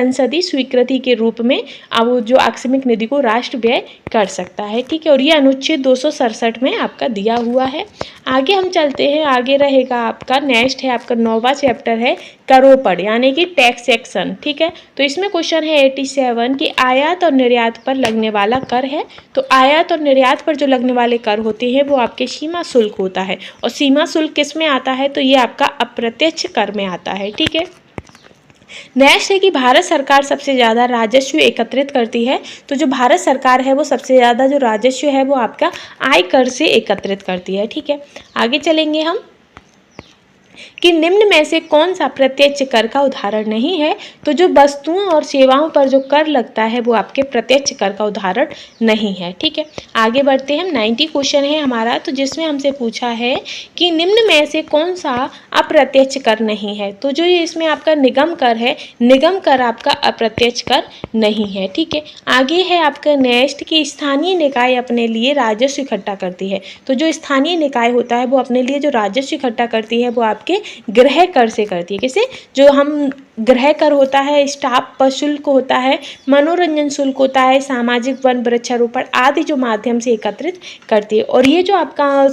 संसदीय स्वीकृति के रूप में अब जो आकस्मिक निधि को राष्ट्र व्यय कर सकता है। ठीक है, और ये अनुच्छेद 267 में आपका दिया हुआ है। आगे हम चलते हैं, आगे रहेगा आपका नेक्स्ट है आपका 9वां चैप्टर है करोपड़ यानी कि टैक्सेशन। ठीक है, तो इसमें क्वेश्चन है 87 कि आयात और निर्यात पर लगने वाला कर है। तो आयात और निर्यात पर जो लगने वाले कर होते हैं वो आपके सीमा शुल्क होता है और सीमा शुल्क किस में आता है? तो ये आपका अप्रत्यक्ष कर में आता है। ठीक है, नेक्स्ट है कि भारत सरकार सबसे ज़्यादा राजस्व एकत्रित करती है। तो जो भारत सरकार है वो सबसे ज़्यादा जो राजस्व है वो आपका आय कर से एकत्रित करती है। ठीक है, आगे चलेंगे हम कि निम्न में से कौन सा प्रत्यक्ष कर का उदाहरण नहीं है। तो जो वस्तुओं और सेवाओं पर जो कर लगता है वो आपके प्रत्यक्ष कर का उदाहरण नहीं है। ठीक है, आगे बढ़ते हैं। 90 क्वेश्चन है हमारा, तो जिसमें हमसे पूछा है कि निम्न में से कौन सा अप्रत्यक्ष कर नहीं है। तो जो ये इसमें आपका निगम कर है, निगम कर आपका अप्रत्यक्ष कर नहीं है। ठीक है, आगे है आपका नेक्स्ट कि स्थानीय निकाय अपने लिए राजस्व इकट्ठा करती है। तो जो स्थानीय निकाय होता है वो अपने लिए जो राजस्व इकट्ठा करती है वो आपके गृह कर से करती है। किसे? जो हम गृह कर होता है, स्टाफ पर शुल्क होता है, मनोरंजन शुल्क होता है, सामाजिक वन वृक्षारोपण आदि जो माध्यम से एकत्रित करती है। और ये जो आपका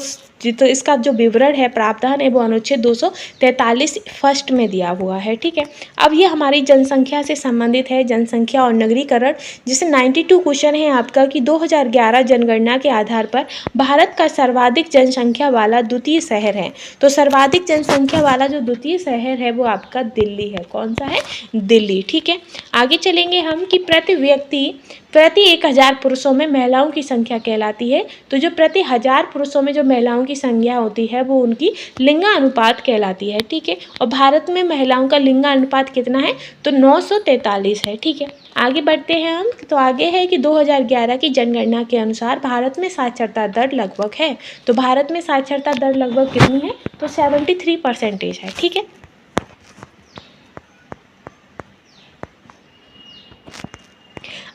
तो इसका जो विवरण है, प्रावधान है वो अनुच्छेद 243 फर्स्ट में दिया हुआ है। ठीक है, अब ये हमारी जनसंख्या से संबंधित है, जनसंख्या और नगरीकरण, जिसे 92 क्वेश्चन है आपका कि 2011 जनगणना के आधार पर भारत का सर्वाधिक जनसंख्या वाला द्वितीय शहर है। तो सर्वाधिक जनसंख्या वाला जो द्वितीय शहर है वो आपका दिल्ली है। कौन सा है? दिल्ली। ठीक है, आगे चलेंगे हम कि प्रति व्यक्ति प्रति 1000 पुरुषों में महिलाओं की संख्या कहलाती है। तो जो प्रति 1000 पुरुषों में जो महिलाओं की संख्या होती है वो उनकी लिंगानुपात कहलाती है। ठीक है, और भारत में महिलाओं का लिंगानुपात कितना है? तो 943 है। ठीक है, आगे बढ़ते हैं हम। तो आगे है कि 2011 की जनगणना के अनुसार भारत में साक्षरता दर लगभग है। तो भारत में साक्षरता दर लगभग कितनी है? तो 73% है। ठीक है,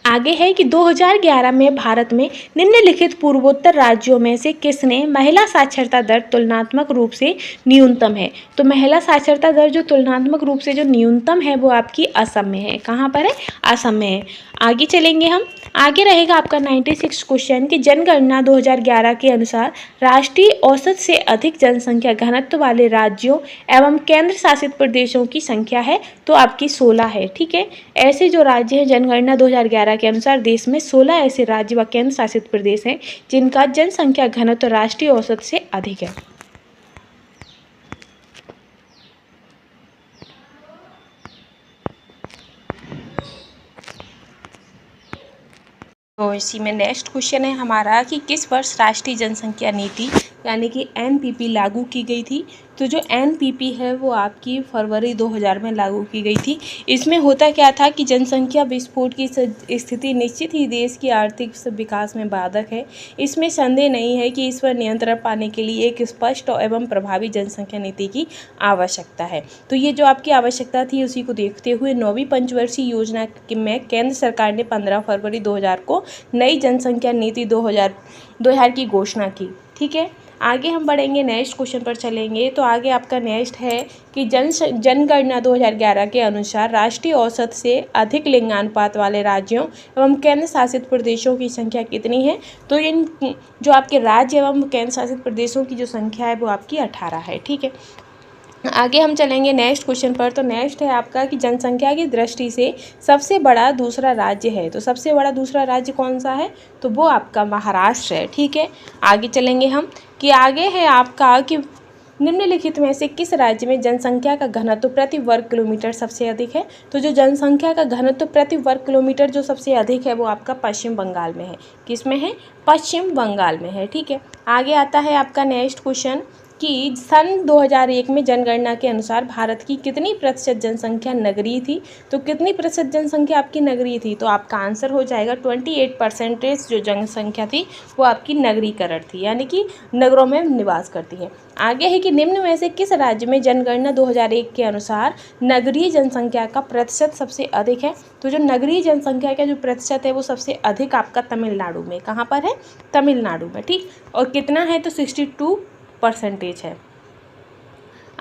आगे है कि 2011 में भारत में निम्नलिखित पूर्वोत्तर राज्यों में से किसने महिला साक्षरता दर तुलनात्मक रूप से न्यूनतम है। तो महिला साक्षरता दर जो तुलनात्मक रूप से जो न्यूनतम है वो आपकी असम में है। कहाँ पर है? असम में है। आगे चलेंगे हम, आगे रहेगा आपका 96 क्वेश्चन कि जनगणना 2011 के अनुसार राष्ट्रीय औसत से अधिक जनसंख्या घनत्व वाले राज्यों एवं केंद्र शासित प्रदेशों की संख्या है। तो आपकी 16 है। ठीक है, ऐसे जो राज्य हैं जनगणना 2011 के अनुसार देश में 16 ऐसे राज्य व केंद्र शासित प्रदेश हैं जिनका जनसंख्या घनत्व राष्ट्रीय औसत से अधिक है। इसी में नेक्स्ट क्वेश्चन है हमारा कि किस वर्ष राष्ट्रीय जनसंख्या नीति यानी कि एनपीपी लागू की गई थी। तो जो एनपीपी है वो आपकी फरवरी 2000 में लागू की गई थी। इसमें होता क्या था कि जनसंख्या विस्फोट की स्थिति निश्चित ही देश की आर्थिक विकास में बाधक है। इसमें संदेह नहीं है कि इस पर नियंत्रण पाने के लिए एक स्पष्ट एवं प्रभावी जनसंख्या नीति की आवश्यकता है। तो ये जो आपकी आवश्यकता थी उसी को देखते हुए 9वीं पंचवर्षीय योजना में केंद्र सरकार ने 15 फरवरी 2000 को नई जनसंख्या नीति 2000 की घोषणा की। ठीक है, आगे हम बढ़ेंगे, नेक्स्ट क्वेश्चन पर चलेंगे। तो आगे आपका नेक्स्ट है कि जनगणना 2011 के अनुसार राष्ट्रीय औसत से अधिक लिंगानुपात वाले राज्यों एवं केंद्र शासित प्रदेशों की संख्या कितनी है। तो इन जो आपके राज्य एवं केंद्र शासित प्रदेशों की जो संख्या है वो आपकी 18 है। ठीक है, आगे हम चलेंगे नेक्स्ट क्वेश्चन पर। तो नेक्स्ट है आपका कि जनसंख्या की दृष्टि से सबसे बड़ा दूसरा राज्य है। तो सबसे बड़ा दूसरा राज्य कौन सा है, तो वो आपका महाराष्ट्र है। ठीक है, आगे चलेंगे हम कि आगे है आपका कि निम्नलिखित में से किस राज्य में जनसंख्या का घनत्व प्रति वर्ग किलोमीटर सबसे अधिक है। तो जो जनसंख्या का घनत्व प्रति वर्ग किलोमीटर जो सबसे अधिक है वो आपका पश्चिम बंगाल में है। किस में है, पश्चिम बंगाल में है। ठीक है, आगे आता है आपका नेक्स्ट क्वेश्चन कि सन 2001 में जनगणना के अनुसार भारत की कितनी प्रतिशत जनसंख्या नगरीय थी। तो कितनी प्रतिशत जनसंख्या आपकी नगरीय थी, तो आपका आंसर हो जाएगा 28% जो जनसंख्या थी वो आपकी नगरीकरण थी, यानी कि नगरों में निवास करती है। आगे है कि निम्न में से किस राज्य में जनगणना 2001 के अनुसार नगरीय जनसंख्या का प्रतिशत सबसे अधिक है। तो जो नगरीय जनसंख्या का जो प्रतिशत है वो सबसे अधिक आपका तमिलनाडु में, कहाँ पर है, तमिलनाडु में। ठीक, और कितना है, तो 62% है।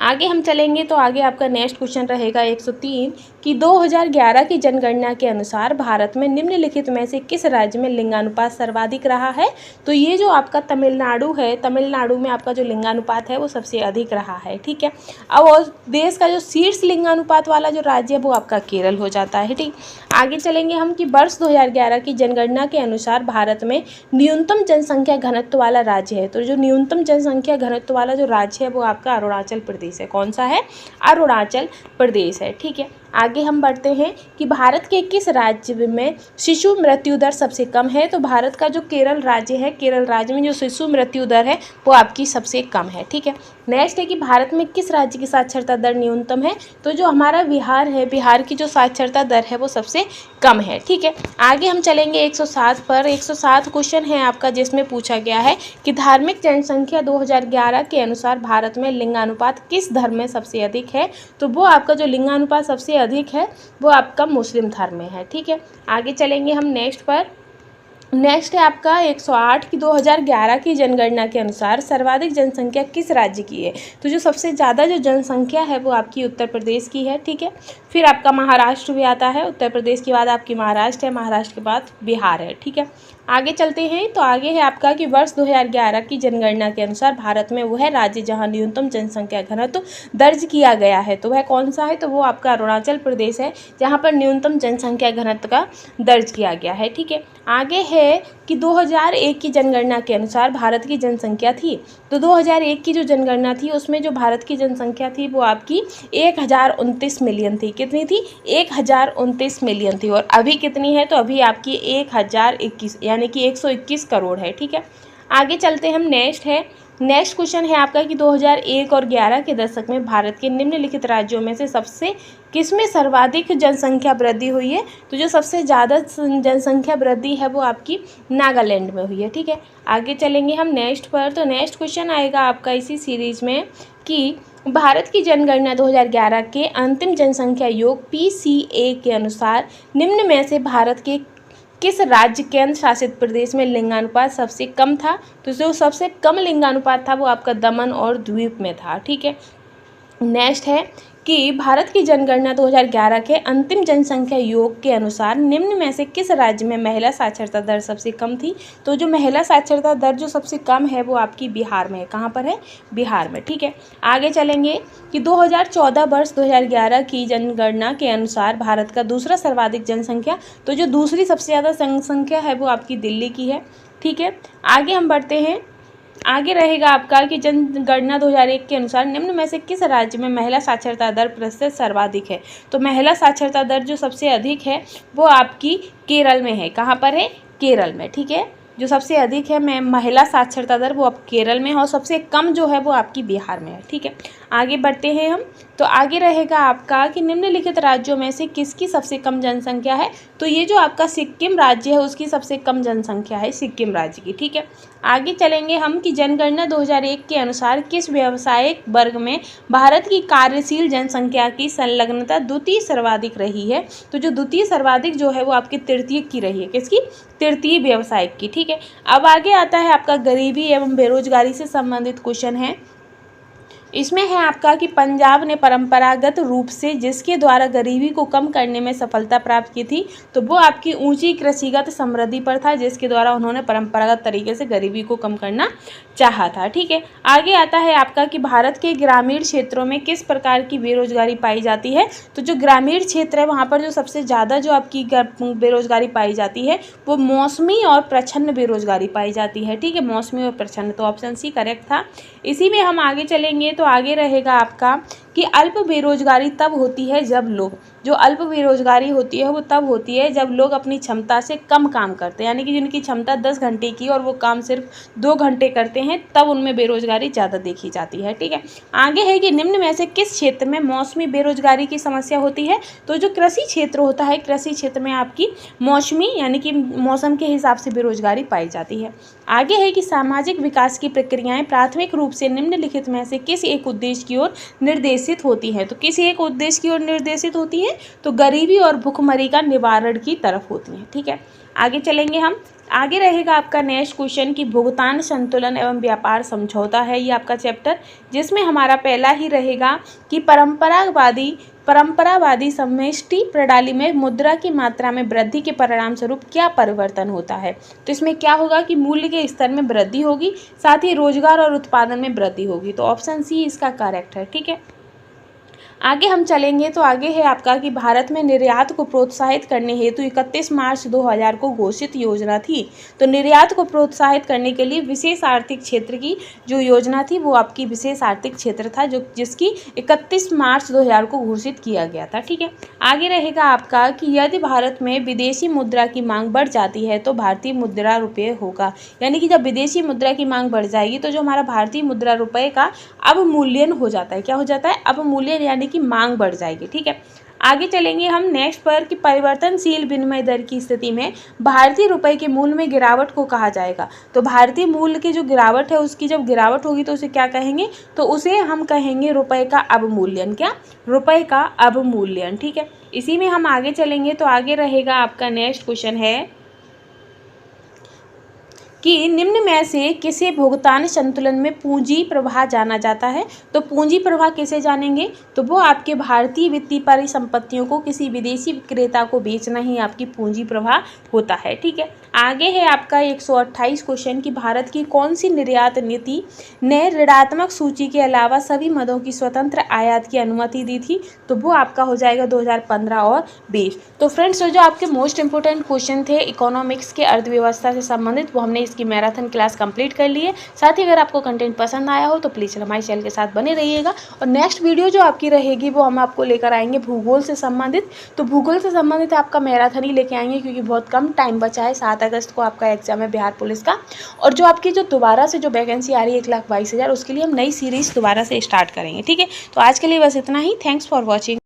आगे हम चलेंगे तो आगे आपका नेक्स्ट क्वेश्चन रहेगा 103 कि 2011 की जनगणना के अनुसार भारत में निम्नलिखित में से किस राज्य में लिंगानुपात सर्वाधिक रहा है। तो ये जो आपका तमिलनाडु है, तमिलनाडु में आपका जो लिंगानुपात है वो सबसे अधिक रहा है। ठीक है, अब और देश का जो शीर्ष लिंगानुपात वाला जो राज्य है वो आपका केरल हो जाता है। ठीक, आगे चलेंगे हम कि वर्ष 2011 की जनगणना के अनुसार भारत में न्यूनतम जनसंख्या घनत्व वाला राज्य है। तो जो न्यूनतम जनसंख्या घनत्व वाला जो राज्य है वो आपका अरुणाचल प्रदेश है। कौन सा है, अरुणाचल प्रदेश है। ठीक है, आगे हम बढ़ते हैं कि भारत के किस राज्य में शिशु मृत्यु दर सबसे कम है। तो भारत का जो केरल राज्य है, केरल राज्य में जो शिशु मृत्यु दर है वो आपकी सबसे कम है। ठीक है, नेक्स्ट है कि भारत में किस राज्य की साक्षरता दर न्यूनतम है। तो जो हमारा बिहार है, बिहार की जो साक्षरता दर है वो सबसे कम है। ठीक है, आगे हम चलेंगे 107 पर। 107 क्वेश्चन है आपका जिसमें पूछा गया है कि धार्मिक जनसंख्या 2011 के अनुसार भारत में लिंगानुपात किस धर्म में सबसे अधिक है। तो वो आपका जो लिंगानुपात सबसे अधिक है वो आपका मुस्लिम धर्म में है। ठीक है, आगे चलेंगे हम नेक्स्ट पर। नेक्स्ट है आपका 108 की 2011 की जनगणना के अनुसार सर्वाधिक जनसंख्या किस राज्य की है। तो जो सबसे ज़्यादा जो जनसंख्या है वो आपकी उत्तर प्रदेश की है। ठीक है, फिर आपका महाराष्ट्र भी आता है, उत्तर प्रदेश के बाद आपकी महाराष्ट्र है, महाराष्ट्र के बाद बिहार है। ठीक है, आगे चलते हैं तो आगे है आपका कि वर्ष 2011 की जनगणना के अनुसार भारत में वह राज्य जहां न्यूनतम जनसंख्या घनत्व दर्ज किया गया है। तो वह कौन सा है, तो वो आपका अरुणाचल प्रदेश है जहां पर न्यूनतम जनसंख्या घनत्व का दर्ज किया गया है। ठीक है, आगे है कि 2001 की जनगणना के अनुसार भारत की जनसंख्या थी। तो 2001 की जो जनगणना थी उसमें जो भारत की जनसंख्या थी वो आपकी 1029 मिलियन थी। कितनी थी, 1029 मिलियन थी। और अभी कितनी है, तो अभी आपकी 1021 यानी कि 121 करोड़ है। ठीक है, आगे चलते हम नेक्स्ट क्वेश्चन है आपका कि 2001 और 11 के दशक में भारत के निम्नलिखित राज्यों में से सबसे किसमें सर्वाधिक जनसंख्या वृद्धि हुई है। तो जो सबसे ज़्यादा जनसंख्या वृद्धि है वो आपकी नागालैंड में हुई है। ठीक है, आगे चलेंगे हम नेक्स्ट पर। तो नेक्स्ट क्वेश्चन आएगा आपका इसी सीरीज में कि भारत की जनगणना 2011 के अंतिम जनसंख्या योग PCA के अनुसार निम्न में से भारत के किस राज्य केंद्र शासित प्रदेश में लिंगानुपात सबसे कम था। तो जो सबसे कम लिंगानुपात था वो आपका दमन और द्वीप में था। ठीक है, नेक्स्ट है कि भारत की जनगणना 2011 के अंतिम जनसंख्या योग के अनुसार निम्न में से किस राज्य में महिला साक्षरता दर सबसे कम थी। तो जो महिला साक्षरता दर जो सबसे कम है वो आपकी बिहार में है। कहाँ पर है, बिहार में। ठीक है, आगे चलेंगे कि 2014 वर्ष 2011 की जनगणना के अनुसार भारत का दूसरा सर्वाधिक जनसंख्या, तो जो दूसरी सबसे ज़्यादा जनसंख्या है वो आपकी दिल्ली की है। ठीक है, आगे हम बढ़ते हैं। आगे रहेगा आपका कि जनगणना 2001 के अनुसार निम्न में से किस राज्य में महिला साक्षरता दर प्रतिशत सर्वाधिक है। तो महिला साक्षरता दर जो सबसे अधिक है वो आपकी केरल में है। कहाँ पर है, केरल में, ठीक है। जो सबसे अधिक है महिला साक्षरता दर वो अब केरल में है और सबसे कम जो है वो आपकी बिहार में है, ठीक है। आगे बढ़ते हैं हम। तो आगे रहेगा आपका कि निम्नलिखित राज्यों में से किसकी सबसे कम जनसंख्या है। तो ये जो आपका सिक्किम राज्य है उसकी सबसे कम जनसंख्या है सिक्किम राज्य की, ठीक है। आगे चलेंगे हम कि जनगणना 2001 के अनुसार किस व्यावसायिक वर्ग में भारत की कार्यशील जनसंख्या की संलग्नता द्वितीय सर्वाधिक रही है। तो जो द्वितीय सर्वाधिक जो है वो आपकी तृतीय की रही है, किसकी, तृतीय व्यावसायिक की, ठीक है। अब आगे आता है आपका गरीबी एवं बेरोजगारी से संबंधित क्वेश्चन है। इसमें है आपका कि पंजाब ने परंपरागत रूप से जिसके द्वारा गरीबी को कम करने में सफलता प्राप्त की थी, तो वो आपकी ऊंची कृषिगत समृद्धि पर था, जिसके द्वारा उन्होंने परंपरागत तरीके से गरीबी को कम करना चाहा था, ठीक है। आगे आता है आपका कि भारत के ग्रामीण क्षेत्रों में किस प्रकार की बेरोजगारी पाई जाती है। तो जो ग्रामीण क्षेत्र है वहाँ पर जो सबसे ज़्यादा जो आपकी बेरोजगारी पाई जाती है वो मौसमी और प्रच्छन्न बेरोजगारी पाई जाती है, ठीक है, मौसमी और प्रच्छन्न। तो ऑप्शन सी करेक्ट था। इसी में हम आगे चलेंगे तो आगे रहेगा आपका कि अल्प बेरोजगारी तब होती है जब लोग, जो अल्प बेरोजगारी होती है वो तब होती है जब लोग अपनी क्षमता से कम काम करते हैं, यानी कि जिनकी क्षमता 10 घंटे की और वो काम सिर्फ 2 घंटे करते हैं, तब उनमें बेरोजगारी ज़्यादा देखी जाती है, ठीक है। आगे है कि निम्न में से किस क्षेत्र में मौसमी बेरोजगारी की समस्या होती है। तो जो कृषि क्षेत्र होता है, कृषि क्षेत्र में आपकी मौसमी यानी कि मौसम के हिसाब से बेरोजगारी पाई जाती है। आगे है कि सामाजिक विकास की प्रक्रियाएं प्राथमिक रूप से निम्नलिखित में से किस एक उद्देश्य की ओर निर्देशित होती हैं। तो किसी एक उद्देश्य की ओर निर्देशित होती हैं, तो गरीबी और भुखमरी का निवारण की तरफ होती हैं, ठीक है। आगे चलेंगे हम। आगे रहेगा आपका नेक्स्ट क्वेश्चन कि भुगतान संतुलन एवं व्यापार समझौता है ये आपका चैप्टर, जिसमें हमारा पहला ही रहेगा कि परंपरावादी समष्टि प्रणाली में मुद्रा की मात्रा में वृद्धि के परिणाम स्वरूप क्या परिवर्तन होता है। तो इसमें क्या होगा कि मूल्य के स्तर में वृद्धि होगी, साथ ही रोजगार और उत्पादन में वृद्धि होगी। तो ऑप्शन सी इसका करेक्ट है, ठीक है। आगे हम चलेंगे तो आगे है आपका कि भारत में निर्यात को प्रोत्साहित करने हेतु 31 मार्च 2000 को घोषित योजना थी। तो निर्यात को प्रोत्साहित करने के लिए विशेष आर्थिक क्षेत्र की जो योजना थी वो आपकी विशेष आर्थिक क्षेत्र था, जो जिसकी 31 मार्च 2000 को घोषित किया गया था, ठीक है। आगे रहेगा आपका कि यदि भारत में विदेशी मुद्रा की मांग बढ़ जाती है तो भारतीय मुद्रा रुपये होगा, यानी कि जब विदेशी मुद्रा की मांग बढ़ जाएगी तो जो हमारा भारतीय मुद्रा रुपये का अवमूल्यन हो जाता है, क्या हो जाता है, अवमूल्यन, यानी कि मांग बढ़ जाएगी, ठीक है। आगे चलेंगे हम नेक्स्ट पर कि परिवर्तनशील विनिमय दर की स्थिति में भारतीय रुपये के मूल्य में गिरावट को कहा जाएगा। तो भारतीय मूल्य की जो गिरावट है उसकी जब गिरावट होगी तो उसे क्या कहेंगे, तो उसे हम कहेंगे रुपये का अवमूल्यन, क्या, रुपये का अवमूल्यन, ठीक है। इसी में हम आगे चलेंगे तो आगे रहेगा आपका नेक्स्ट क्वेश्चन है कि निम्न में से किसे भुगतान संतुलन में पूंजी प्रवाह जाना जाता है। तो पूंजी प्रवाह किसे जानेंगे, तो वो आपके भारतीय वित्तीय परिसंपत्तियों को किसी विदेशी विक्रेता को बेचना ही आपकी पूंजी प्रवाह होता है, ठीक है। आगे है आपका 128 क्वेश्चन कि भारत की कौन सी निर्यात नीति ने ऋणात्मक सूची के अलावा सभी मदों की स्वतंत्र आयात की अनुमति दी थी। तो वो आपका हो जाएगा 2015 और 20। तो फ्रेंड्स जो आपके मोस्ट इंपोर्टेंट क्वेश्चन थे इकोनॉमिक्स के अर्थव्यवस्था से संबंधित वो हमने इसकी मैराथन क्लास कंप्लीट कर ली है। साथ ही अगर आपको कंटेंट पसंद आया हो तो प्लीज़ हमारे चैनल के साथ बने रहिएगा। और नेक्स्ट वीडियो जो आपकी रहेगी वो हम आपको लेकर आएंगे भूगोल से संबंधित। तो भूगोल से संबंधित आपका मैराथन ही लेके आएंगे क्योंकि बहुत कम टाइम बचा है। 7 अगस्त को आपका एग्जाम है बिहार पुलिस का। और जो आपकी जो दोबारा से जो वैकेंसी आ रही है 1,22,000 उसके लिए हम नई सीरीज दोबारा से स्टार्ट करेंगे, ठीक है। तो आज के लिए बस इतना ही। Thanks for watching.